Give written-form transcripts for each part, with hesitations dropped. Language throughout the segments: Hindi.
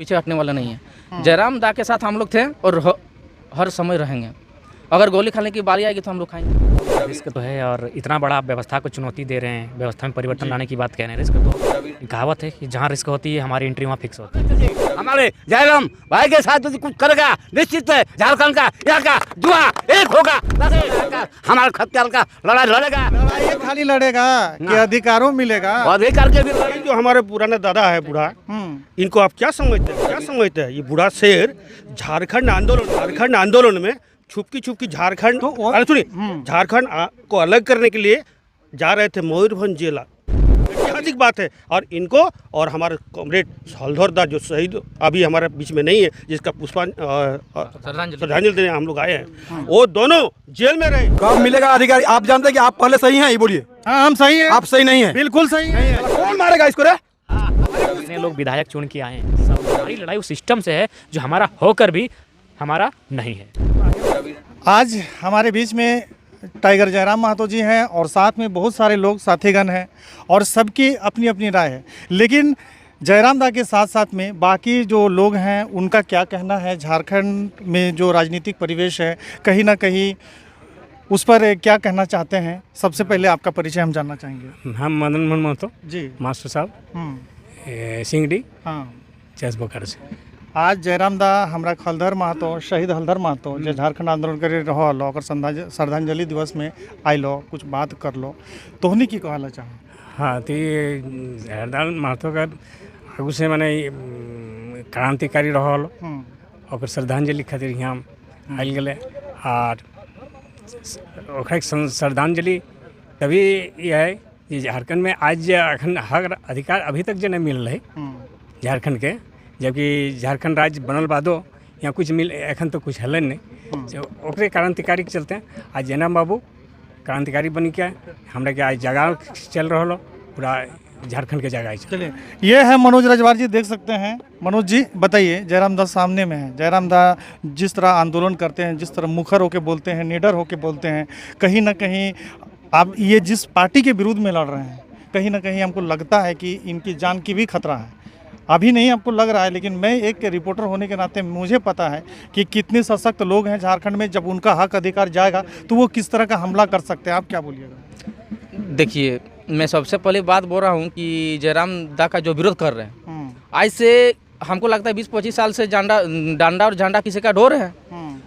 पीछे हटने वाला नहीं है। जयराम दा के साथ हम लोग थे और हर समय रहेंगे। अगर गोली खाने की बारी आएगी तो हम लोग खाएंगे। रिस्क तो है और इतना बड़ा व्यवस्था को चुनौती दे रहे हैं, व्यवस्था में परिवर्तन लाने की बात कह रहे हैं। रिस्क तो कहावत है कि जहाँ रिस्क होती है हमारी एंट्री वहाँ फिक्स होती है। हमारे जयराम भाई के साथ यदि कुछ करेगा निश्चित है झारखंड का यहाँ का जुआ एक होगा। हमारा खत्यार का लड़ाई लड़ेगा। लड़ाई खाली लड़ेगा कि अधिकारों मिलेगा। अधिकार के भी लड़ाई। जो हमारे पुराना दादा है बूढ़ा, इनको आप क्या समझते हैं? क्या समझते हैं? ये बूढ़ा शेर झारखंड आंदोलन में छुपकी झारखंड अरे सुनिए झारखंड को अलग करने के लिए जा रहे थे मयूरभंज जिला। ऐतिहासिक बात है। और इनको और हमारे कॉमरेड सालधर दा जो शहीद अभी हमारे बीच में नहीं है, जिसका श्रद्धांजलि देने हम लोग आए हैं, वो दोनों जेल में रहे। कब मिलेगा अधिकार? आप जानते हैं कि आप पहले सही हैं, ये बोलिए। हाँ, हम सही है। आप सही नहीं है, बिल्कुल सही है। कौन मारेगा इसको रे? इतने लोग विधायक चुन के आए हैं। सब हमारी लड़ाई उस सिस्टम से है जो हमारा होकर भी हमारा नहीं है। आज हमारे बीच में टाइगर जयराम महतो जी हैं और साथ में बहुत सारे लोग साथीगण हैं और सबकी अपनी अपनी राय है। लेकिन जयराम दा के साथ साथ में बाकी जो लोग हैं उनका क्या कहना है, झारखंड में जो राजनीतिक परिवेश है कहीं ना कहीं उस पर क्या कहना चाहते हैं। सबसे पहले आपका परिचय हम जानना चाहेंगे। हम मदन मोहन महतो जी मास्टर साहब सिंगडी हाँ। चेस बोकर से। आज जयराम दा हमरा हलधर महतो शहीद हलधर महतो जो झारखंड आंदोलन करे रहल और श्रद्धांजलि दिवस में आइलो कुछ बात कर लो तोहनी की कहला चाह। हाँ तो ये हरदाल महतो का आगू से मैंने क्रांतिकारी रहल और श्रद्धांजलि खातिर यहाँ आयल गए और श्रद्धांजलि तभी ये है कि झारखंड में आज अखन हक अधिकार अभी तक जो नहीं मिल रहे झारखंड के, जबकि झारखंड राज्य बनल बादो यहाँ कुछ मिल एखन तो कुछ हलन नहीं। ओकरे क्रांतिकारी के चलते आज जयराम बाबू क्रांतिकारी बन के हमरा के आज जगह चल रहा हो पूरा झारखंड के जगह। चलिए ये है मनोज रजवार जी, देख सकते हैं। मनोज जी बताइए, जयराम दा सामने में है। जयराम दा जिस तरह आंदोलन करते हैं, जिस तरह मुखर होके बोलते हैं, निडर होके बोलते हैं, कहीं ना कहीं आप ये जिस पार्टी के विरुद्ध में लड़ रहे हैं कहीं ना कहीं हमको लगता है कि इनकी जान की भी खतरा है। अभी नहीं आपको लग रहा है, लेकिन मैं एक रिपोर्टर होने के नाते मुझे पता है कि कितने सशक्त लोग हैं झारखंड में। जब उनका हक अधिकार जाएगा तो वो किस तरह का हमला कर सकते हैं, आप क्या बोलिएगा? देखिए, मैं सबसे पहले बात बोल रहा हूँ कि जयराम दा का जो विरोध कर रहे हैं, आज से हमको लगता है 20-25 साल से डांडा और झंडा किसी का ढोर है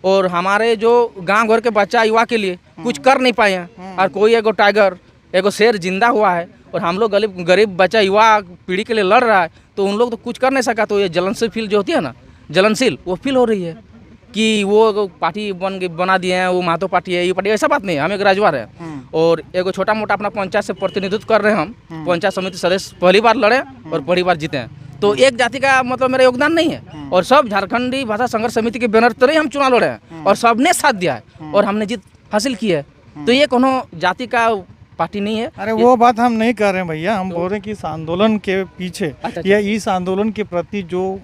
और हमारे जो गांव घर के बच्चा युवा के लिए कुछ कर नहीं पाए हैं। और कोई एगो टाइगर एगो शेर जिंदा हुआ है और हम लोग गरीब बच्चा युवा पीढ़ी के लिए लड़ रहा है, तो उन लोग तो कुछ कर नहीं सका। तो ये जलनशील फील जो होती है ना, जलनशील वो फील हो रही है कि वो पार्टी बना दिए हैं, वो महतो पार्टी है, ये पार्टी। ऐसा बात नहीं है, हम एक राजवार है और एगो छोटा मोटा अपना पंचायत से प्रतिनिधित्व कर रहे हैं। हम पंचायत समिति सदस्य पहली बार लड़े और पहली बार जीते हैं, तो एक जाति का मतलब मेरा योगदान नहीं है। और सब झारखंडी भाषा संघर्ष समिति के बैनर तरह हम चुनाव लड़े हैं और सबने साथ दिया है और हमने जीत हासिल की है। तो ये कोनो जाति का पार्टी नहीं है। अरे वो बात हम नहीं कर रहे हैं भैया, हम बोल रहे हैं कि इस आंदोलन के पीछे या इस आंदोलन के प्रति जो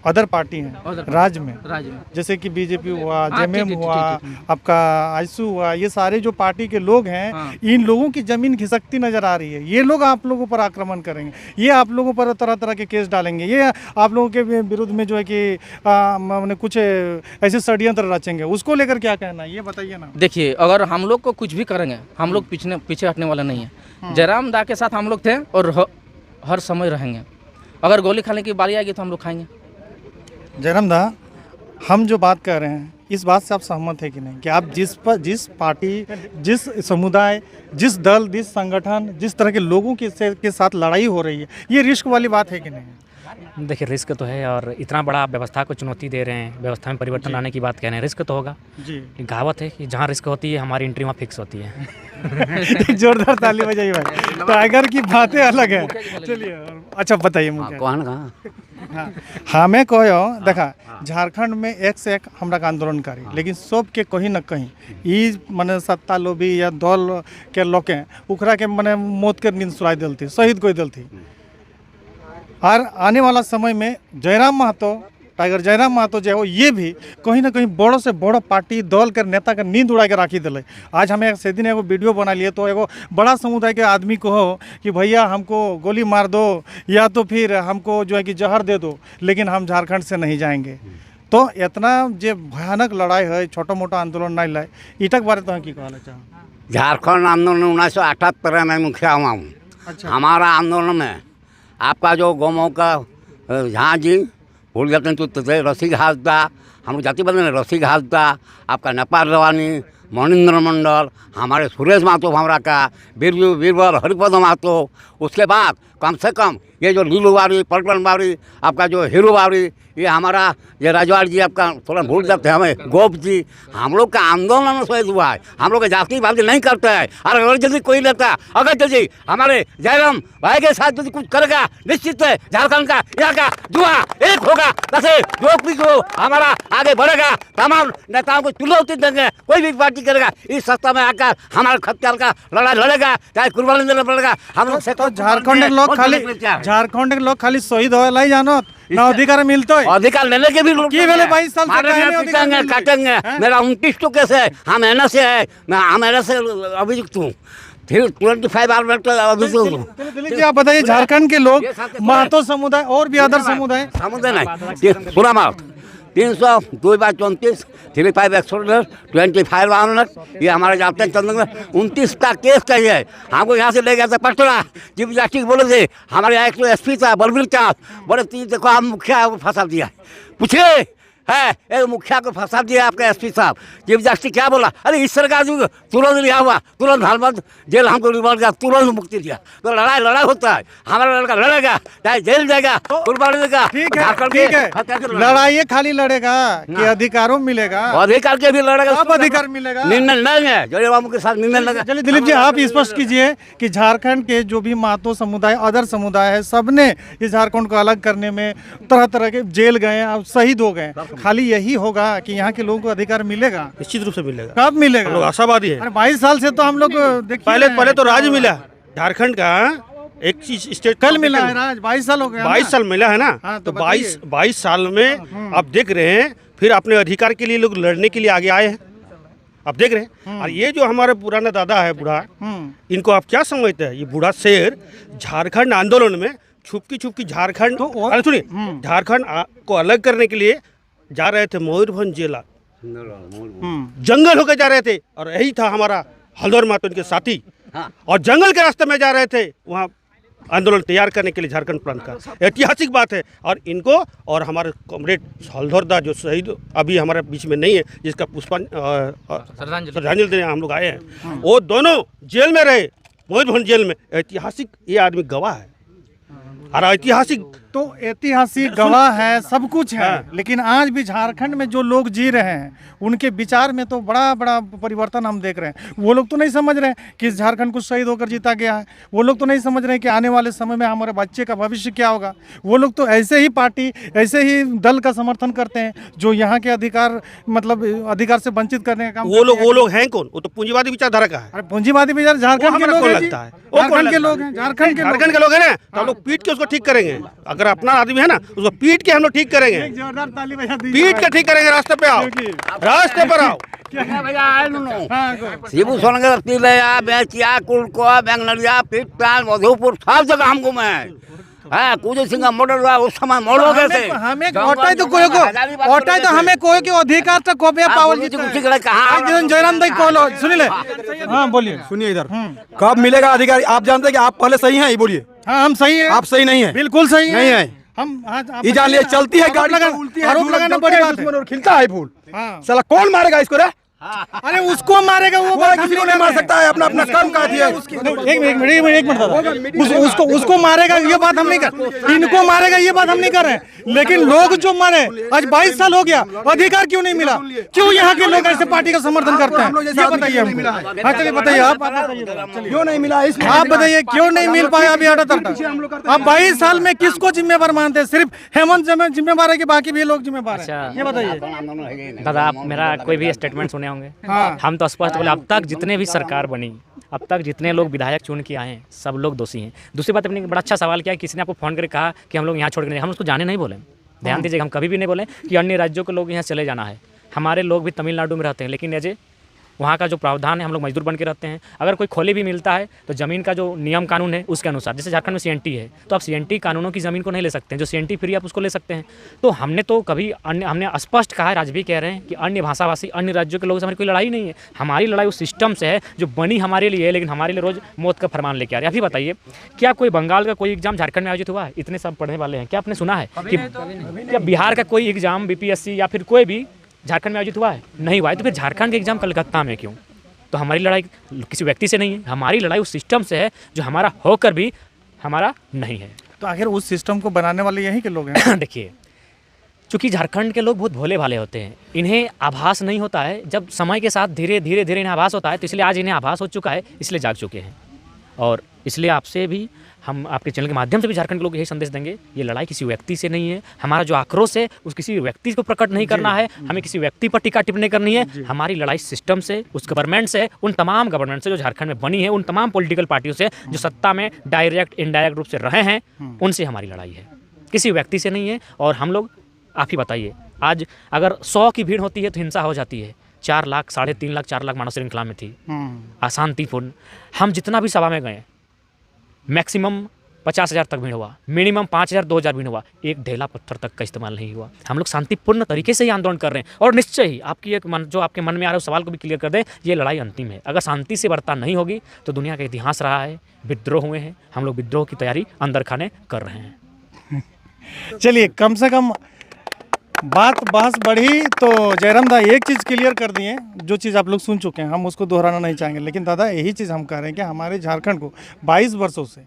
अदर पार्टी हैं राज्य में, जैसे कि बीजेपी हुआ, जेएमएम हुआ, आपका आईसू हुआ, ये सारे जो पार्टी के लोग हैं, इन लोगों की जमीन खिसकती नजर आ रही है। ये लोग आप लोगों पर आक्रमण करेंगे, ये आप लोगों पर तरह तरह के केस डालेंगे, ये आप लोगों के विरुद्ध में जो है कि कुछ ऐसे षड्यंत्र रचेंगे। उसको लेकर क्या कहना है, ये बताइए ना। देखिए, अगर हम लोग को कुछ भी करेंगे, हम लोग पीछे हटने वाला नहीं है। जयराम दा के साथ हम लोग थे और हर समय रहेंगे। अगर गोली खाने की बारी आएगी तो हम लोग खाएंगे। जयराम दा, हम जो बात कर रहे हैं इस बात से आप सहमत है कि नहीं कि आप जिस पार्टी, जिस समुदाय, जिस दल, जिस संगठन, जिस तरह के लोगों के साथ लड़ाई हो रही है, ये रिस्क वाली बात है कि नहीं? देखिए, रिस्क तो है और इतना बड़ा व्यवस्था को चुनौती दे रहे हैं, व्यवस्था में परिवर्तन लाने की बात कह रहे हैं। रिस्क तो होगा जी। कहावत है कि जहाँ रिस्क होती है हमारी एंट्री वहाँ फिक्स होती है। जोरदार ताली बजाइए भाई। टाइगर की बातें अलग है। चलिए अच्छा बताइए मुझे हाँ मैं कहो देखा झारखंड में एक से एक हमरा का आंदोलनकारी, लेकिन सब के कहीं न कहीं ई मने सत्ता लोभी या दल के लोके उखरा के मने मौत के नींद सुनाई दिलती, शहीद कोई दिलती। और आने वाला समय में जयराम महतो टाइगर जयराम महतो जो है ये भी कहीं ना कहीं बड़ों से बड़ो पार्टी दल कर नेता का नींद उड़ा के राखी दिले। आज हमें से दिन एगो वीडियो बना लिए तो एगो बड़ा समुदाय के आदमी को हो कि भैया हमको गोली मार दो या तो फिर हमको जो है कि जहर दे दो, लेकिन हम झारखंड से नहीं जाएंगे। तो इतना जो भयानक लड़ाई है, छोटा मोटा आंदोलन नहीं लाए, इटक बारे तो की कहना चाहूँ। झारखंड आंदोलन 1978 में मुखिया हुआ हूँ। अच्छा। हमारा आंदोलन में आपका जो गौमों का जहाँ जी भूल जाते तो रसी घास दा, हम लोग जाति बदले रसी घास दा, आपका नेपाल रवानी, मणिंद्र मंडल, हमारे सुरेश महतो भंवरा का, बीरबल हरिपद महतो, उसके बाद कम से कम ये जो लीलू बावरी, पलटन बावरी, आपका जो हीरो बावरी, ये हमारा ये राजवाड़ जी, आपका थोड़ा भूल जाते हैं हमें, गोप जी, हम लोग का आंदोलन शहीद हुआ है। हम लोग जातिवादी नहीं करते हैं। और अगर जल्दी कोई लेता, अगर जल्दी हमारे जयराम भाई के साथ यदि कुछ करेगा, निश्चित है झारखंड का यहाँ का जुआ एक होगा। जैसे जो भी को हमारा आगे बढ़ेगा, तमाम नेताओं को चुनौती देंगे। कोई भी पार्टी करेगा इस सत्ता में आकर हमारे खत्यार का लड़ाई लड़ेगा, चाहे कुर्बानी देना पड़ेगा। हम लोग तो झारखंड के लोग खाली शहीद हो लाई जानो ना अधिकार मिलता है। अधिकार लेने के भी लोग की वेले 22 साल से पीटेंगे, काटेंगे। मेरा 29 तो केस है, हम एना से है, मैं हम एना से अभियुक्त हूँ, फिर 25 आर्मेंट अभियुक्त हूँ। दिलीप जी आप बताइए, झारखंड के लोग महतो समुदाय और भी अदर समुदाय नहीं पूरा मार्क 302/34 35 एक्सोडस 25 आर्मेंट, ये हमारे जाते चंद्र 29 का केस का है। हमको यहाँ से ले गया था पटना, चीफ जस्टिस बोले थे हमारे यहाँ एक तो एसपी था बलबीर चाँद, बोले तीन देखो हम मुखिया को फंसा दिया। पूछिए है एक मुखिया को फंसा दिया आपका एसपी साहब। चीफ जस्टिस क्या बोला, अरे इस सरकार जो तुरंत लिया हुआ, तुरंत हालमत जेल हमको रिवॉल्व किया, तुरंत मुक्ति दिया। तो लड़ाई होता है, हमारा लड़का लड़ेगा, चाहे जेल जाएगा, कुर्बानी देगा। ठीक है, लड़ाई खाली लड़ेगा कि अधिकारों मिलेगा, अधिकार के भी लड़ेगा, सब अधिकार मिलेगा, निर्णय लेंगे जय बाबू के साथ निर्णय लगा। चलिए दिलीप जी आप स्पष्ट कीजिए कि झारखंड के जो भी महतो समुदाय अदर समुदाय है, सबने इस झारखंड को अलग करने में तरह तरह के जेल गए, अब शहीद हो गए, खाली यही होगा कि यहाँ के लोगों को अधिकार मिलेगा? निश्चित रूप से मिलेगा। कब मिलेगा? हम लोग आशावादी है। अरे 22 साल से तो हम लोग पहले तो राज मिला झारखंड का, एक चीज स्टेट कल मिला है राज, 22 साल हो गया, 22 साल मिला है ना। हाँ, तो 22 साल में आप देख रहे हैं, फिर अपने अधिकार के लिए लोग लड़ने के लिए आगे आए हैं, आप देख रहे हैं। और ये जो हमारे पुराना दादा है बूढ़ा, इनको आप क्या समझते हैं? ये बूढ़ा शेर झारखंड आंदोलन में छुपकी झारखंड अरे सुनिए, झारखंड को अलग करने के लिए जा रहे थे मयूरभंज जिला, जंगल होकर जा रहे थे, और यही था हमारा हल्द्वार महतो इनके साथी। और जंगल के रास्ते में जा रहे थे, वहाँ आंदोलन तैयार करने के लिए झारखंड प्रांत का ऐतिहासिक बात है। और इनको और हमारे कॉमरेड हल्द्वार दा जो शहीद अभी हमारे बीच में नहीं है, जिसका श्रद्धांजलि देने हम लोग आए हैं, वो दोनों जेल में रहे, मयूरभंज जेल में। ऐतिहासिक ये आदमी गवाह है, और ऐतिहासिक तो ऐतिहासिक गवाह है, सब कुछ है। लेकिन आज भी झारखंड में जो लोग जी रहे हैं, उनके विचार में तो बड़ा बड़ा परिवर्तन हम देख रहे हैं। वो लोग तो नहीं समझ रहे हैं कि झारखंड को शहीद होकर जीता गया है, वो लोग तो नहीं समझ रहे हैं कि आने वाले समय में हमारे बच्चे का भविष्य क्या होगा। वो लोग तो ऐसे ही पार्टी, ऐसे ही दल का समर्थन करते हैं जो यहाँ के अधिकार, मतलब अधिकार से वंचित करने का काम। वो लोग हैं कौन? वो तो पूंजीवादी विचारधारा का है। अरे पूंजीवादी विचार झारखंड के लोग लगता है, झारखंड के लोग हैं, झारखंड के लोग हैं ना, तो हम लोग पीट के उसको ठीक करेंगे। अगर अपना आदमी है ना, उसको पीट के हम लोग ठीक करेंगे, पीट के ठीक करेंगे। रास्ते पे आओ, रास्ते पर आओ। शिबू सोनगर तिलैया बेचिया कुलकोआ बेंगनरिया पिटान मधुपुर सब जगह हम घूमे हैं। कुछ सिंह मॉडल हुआ उस समय मॉडल गए थे। हमें ओटाई तो हमें कोई के अधिकार तो कोबे पावल जी कहां जयराम दाई कहलो सुन ले। हां बोलिए, सुनिए इधर, कब मिलेगा अधिकार? आप जानते हैं कि आप पहले सही हैं, ये बोलिए। हाँ हम सही है, आप सही नहीं है, बिल्कुल सही नहीं है। हम ये जान लिए चलती है गाड़ी, आरोप लगाना बड़ी बात है, और खिलता है फूल। साला कौन मारेगा इसको रे? अरे उसको मारेगा वो, किसी को नहीं मार सकता है, अपना अपना काम का दिया। एक मिनट उसको मारेगा ये बात हम नहीं कर, इनको मारेगा ये बात हम नहीं कर रहे हैं। लेकिन लोग जो मारे, आज 22 साल हो गया, अधिकार क्यों नहीं मिला? क्यों यहाँ के लोग ऐसे पार्टी का समर्थन करते हैं? ये बताइए हमको। हाँ चलिए बताइए, आप क्यों नहीं मिला? आप बताइए क्यों नहीं मिल पाया अभी अठहत्तर? अब 22 साल में किसको जिम्मेवार मानते हैं? सिर्फ हेमंत जिम्मेवार है कि बाकी भी लोग जिम्मेवार है? ये बताइए दादा, आप मेरा कोई भी स्टेटमेंट सुने होंगे। हाँ। हम तो स्पष्ट बोले, अब तक जितने भी सरकार बनी, अब तक जितने लोग विधायक चुन के आए हैं, सब लोग दोषी हैं। दूसरी बात, अपने बड़ा अच्छा सवाल किया, किसी ने आपको फोन करके कहा कि हम लोग यहाँ छोड़ के नहीं, हम उसको जाने नहीं बोले, ध्यान दीजिएगा, हम कभी भी नहीं बोले कि अन्य राज्यों के लोग यहाँ चले जाना है। हमारे लोग भी तमिलनाडु में रहते हैं, लेकिन अजय वहाँ का जो प्रावधान है, हम लोग मजदूर बन के रहते हैं। अगर कोई खोली भी मिलता है तो ज़मीन का जो नियम कानून है उसके अनुसार, जैसे झारखंड में सीएनटी है तो आप सीएनटी कानूनों की ज़मीन को नहीं ले सकते हैं, जो सीएनटी फ्री आप उसको ले सकते हैं। तो हमने तो कभी हमने स्पष्ट कहा है, आज भी कह रहे हैं कि अन्य भाषाभाषी अन्य राज्यों के लोगों से हमारी कोई लड़ाई नहीं है। हमारी लड़ाई उस सिस्टम से है जो बनी हमारे लिए है, लेकिन हमारे लिए रोज़ मौत का फरमान लेके आ रहे हैं। अभी बताइए, क्या कोई बंगाल का कोई एग्जाम झारखंड में आयोजित हुआ है? इतने सब पढ़ने वाले हैं, क्या आपने सुना है कि क्या बिहार का कोई एग्जाम बीपीएससी या फिर कोई भी झारखंड में आयोजित हुआ है? नहीं हुआ है। तो फिर झारखंड का एग्जाम कलकत्ता में क्यों? तो हमारी लड़ाई किसी व्यक्ति से नहीं है, हमारी लड़ाई उस सिस्टम से है जो हमारा होकर भी हमारा नहीं है। तो आखिर उस सिस्टम को बनाने वाले यहीं के लोग हैं। देखिए, चूँकि झारखंड के लोग बहुत भोले भाले होते हैं, इन्हें आभास नहीं होता है। जब समय के साथ धीरे धीरे इन्हें आभास होता है, तो इसलिए आज इन्हें आभास हो चुका है, इसलिए जाग चुके हैं। और इसलिए आपसे भी, हम आपके चैनल के माध्यम से भी झारखंड के लोग यही संदेश देंगे, ये लड़ाई किसी व्यक्ति से नहीं है। हमारा जो आक्रोश है उस किसी व्यक्ति को प्रकट नहीं करना है, हमें किसी व्यक्ति पर टीका टिप्पणी करनी है। हमारी लड़ाई सिस्टम से, उस गवर्नमेंट से, उन तमाम गवर्नमेंट से जो झारखंड में बनी है, उन तमाम पॉलिटिकल पार्टियों से जो सत्ता में डायरेक्ट इनडायरेक्ट रूप से रहे हैं, उनसे हमारी लड़ाई है, किसी व्यक्ति से नहीं है। और हम लोग, आप ही बताइए, आज अगर 100 की भीड़ होती है तो हिंसा हो जाती है। 4 लाख, 3.5 लाख, 4 लाख मानव श्रृंखला में थी, अशांतिपूर्ण। हम जितना भी सभा में गए, मैक्सिमम 50,000 तक भीड़ हुआ, मिनिमम 5,000 2,000 भीड़ हुआ, एक ढेला पत्थर तक का इस्तेमाल नहीं हुआ। हम लोग शांतिपूर्ण तरीके से ही आंदोलन कर रहे हैं। और निश्चय ही आपकी एक जो आपके मन में आ रहा है उस सवाल को भी क्लियर कर दें, ये लड़ाई अंतिम है। अगर शांति से वार्ता नहीं होगी तो दुनिया का इतिहास रहा है, विद्रोह हुए हैं, हम लोग विद्रोह की तैयारी अंदर खाने कर रहे हैं। चलिए, कम से कम बात बहस बढ़ी तो जयराम दा एक चीज़ क्लियर कर दिए, जो चीज़ आप लोग सुन चुके हैं, हम उसको दोहराना नहीं चाहेंगे। लेकिन दादा, यही चीज़ हम कह रहे हैं कि हमारे झारखंड को 22 वर्षों से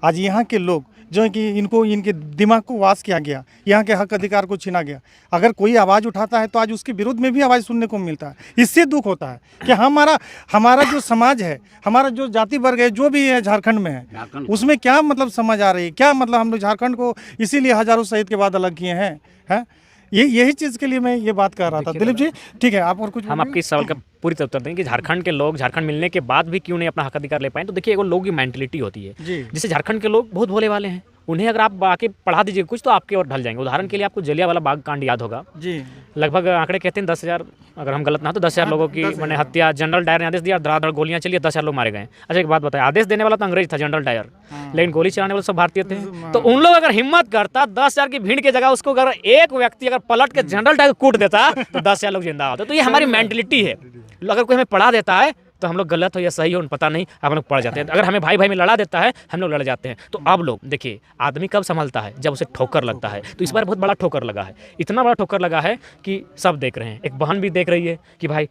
आज यहाँ के लोग जो है कि इनको, इनके दिमाग को वास किया गया, यहाँ के हक अधिकार को छीना गया। अगर कोई आवाज़ उठाता है तो आज उसके विरुद्ध में भी आवाज़ सुनने को मिलता है। इससे दुख होता है कि हमारा जो समाज है, हमारा जो जाति वर्ग है, जो भी है झारखंड में है, उसमें क्या मतलब समझ आ रही है, क्या मतलब हम लोग झारखंड को इसीलिए हजारों शहीद के बाद अलग किए हैं। यही चीज़ के लिए मैं ये बात कर रहा था। दिलीप जी, ठीक है, आप और कुछ हम आपके इस सवाल का पूरी तरह उत्तर देंगे कि झारखंड के लोग झारखंड मिलने के बाद भी क्यों नहीं अपना हक अधिकार ले पाए। तो देखिए, एगो लोगों की मेंटलिटी होती है, जैसे झारखंड के लोग बहुत भोले वाले हैं, उन्हें अगर आप आके पढ़ा दीजिए कुछ तो आपके और ढल जाएंगे। उदाहरण के लिए आपको जलियांवाला बाग कांड याद होगा जी। लगभग आंकड़े कहते हैं 10,000, अगर हम गलत ना हो तो 10,000 लोगों की मैंने हत्या, जनरल डायर ने आदेश दिया, धड़ाधड़ गोलियां चली, 10,000 लोग मारे गए। अच्छा, एक बात बताएं, आदेश देने वाला तो अंग्रेज था, जनरल डायर, लेकिन गोली चलाने वाले सब भारतीय थे। तो उन लोग अगर हिम्मत करता, 10,000 की भीड़ की जगह उसको अगर एक व्यक्ति अगर पलट के जनरल डायर कूट देता तो 10,000 लोग जिंदा होते। तो ये हमारी मेंटलिटी है। अगर कोई हमें पढ़ा देता है तो हम लोग गलत हो या सही हो पता नहीं, हम लोग पड़ जाते हैं। अगर हमें भाई भाई में लड़ा देता है, हम लोग लड़ जाते हैं। तो अब लोग देखिए, आदमी कब संभलता है? जब उसे ठोकर लगता है। तो इस बार बहुत बड़ा ठोकर लगा है, इतना बड़ा ठोकर लगा है कि सब देख रहे हैं। एक बहन भी देख रही है कि भाई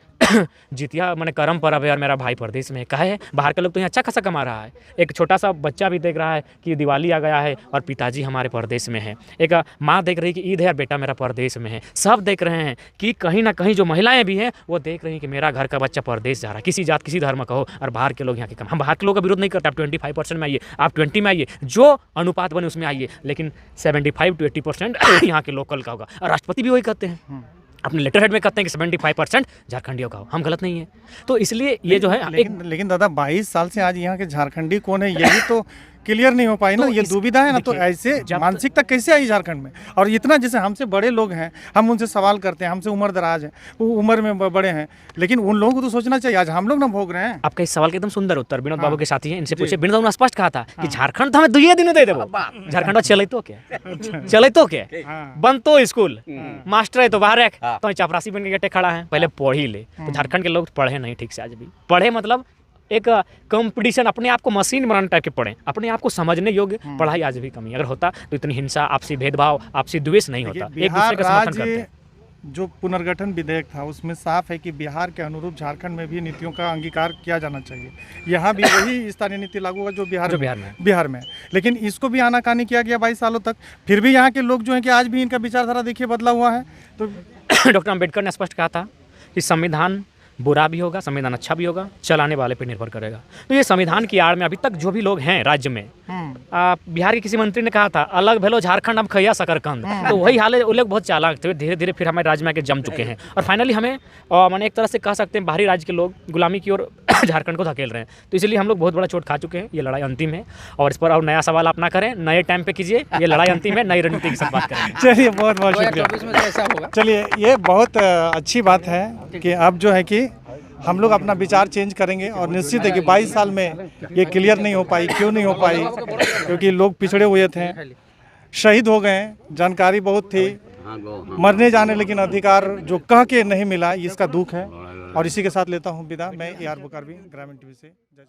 जितिया मैंने करम पर अब यार मेरा भाई परदेश में कहा है, बाहर के लोग तो यहाँ अच्छा खासा कमा रहा है। एक छोटा सा बच्चा भी देख रहा है कि दिवाली आ गया है और पिताजी हमारे परदेश में है। एक माँ देख रही है कि ईद है और बेटा मेरा परदेश में है। सब देख रहे हैं कि कहीं ना कहीं जो महिलाएं भी हैं वो देख रही हैं कि मेरा घर का बच्चा परदेश जा रहा है, किसी जात किसी धर्म का हो, और बाहर के लोग यहाँ के कम। हम बाहर के लोगों का विरोध नहीं करते, आप 25% में आइए, आप 20 में आइए, जो अनुपात बने उसमें आइए, लेकिन 75 to 80% यहाँ के लोकल का होगा। और राष्ट्रपति भी वही कहते हैं, अपने लेटर हेड में कहते हैं कि 75% झारखंडियों का हो। हम गलत नहीं है। तो इसलिए ये जो है लेकिन दादा 22 साल से आज यहाँ के झारखंडी कौन है यही तो क्लियर नहीं हो पाई ना। ये दुविधा है ना। तो ऐसे मानसिकता कैसे आई झारखंड में? और इतना जैसे हमसे बड़े लोग हैं, हम उनसे सवाल करते हैं, हमसे उम्र दराज है, वो उम्र में बड़े हैं, लेकिन उन लोगों को तो सोचना चाहिए। आज हम लोग ना भोग रहे हैं। आपका इस सवाल के एकदम सुंदर उत्तर विनोद बाबू के साथी हैं, इनसे पूछे। विनोद बाबू ने स्पष्ट कहा था कि झारखंड तो हमें 2 दिन दे देबो, झारखंड चले तो क्या, चले तो क्या, बन तो स्कूल, मास्टर है तो बाहर है, तो चपरासी बन के गेटे खड़ा है, पहले पढ़ ही ले। तो झारखंड के लोग पढ़े नहीं ठीक से, आज भी पढ़े मतलब एक कंपटीशन, अपने आप को मशीन बनाने टाइप के पढ़े, अपने आप को समझने योग्य पढ़ाई आज भी कमी। अगर होता तो इतनी हिंसा, आपसी भेदभाव, आपसी द्वेष नहीं होता, एक दूसरे का समर्थन करते हैं। जो पुनर्गठन विधेयक था उसमें साफ है कि बिहार के अनुरूप झारखंड में भी नीतियों का अंगीकार किया जाना चाहिए। यहाँ भी वही स्थानीय नीति लागू हुआ जो बिहार में। लेकिन इसको भी आनाकानी किया गया 22 सालों तक। फिर भी यहाँ के लोग जो है कि आज भी इनका विचारधारा देखिए बदला हुआ है। तो डॉक्टर अम्बेडकर ने स्पष्ट कहा था कि संविधान बुरा भी होगा, संविधान अच्छा भी होगा, चलाने वाले पे निर्भर करेगा। तो ये संविधान की आड़ में अभी तक जो भी लोग हैं राज्य में, बिहार के किसी मंत्री ने कहा था अलग भेलो झारखंड हम खैया शकरकंद, तो वही हाल है। वो लोग बहुत चालाक थे, धीरे धीरे फिर हमारे राज्य में आके जम चुके हैं और फाइनली हमें माने एक तरह से कह सकते हैं बाहरी राज्य के लोग गुलामी की ओर झारखंड को धकेल रहे हैं। तो इसलिए हम लोग बहुत बड़ा चोट खा चुके हैं। ये लड़ाई अंतिम है और इस पर और नया सवाल आप ना करें, नए टाइम पे कीजिए। ये लड़ाई अंतिम है, नई रणनीति के साथ बात करें। चलिए बहुत बहुत शुक्रिया। 2024 में तो ऐसा होगा। चलिए ये बहुत अच्छी बात है कि अब जो है कि हम लोग अपना विचार चेंज करेंगे और निश्चित है कि 22 साल में ये क्लियर नहीं हो पाई। क्यों नहीं हो पाई? क्योंकि लोग पिछड़े हुए थे, शहीद हो गए, जानकारी बहुत थी, मरने जाने लेकिन अधिकार जो कह के नहीं मिला, इसका दुख है। और इसी के साथ लेता हूँ विदा। मैं AR बुकारवी, ग्रामीण टीवी से। जय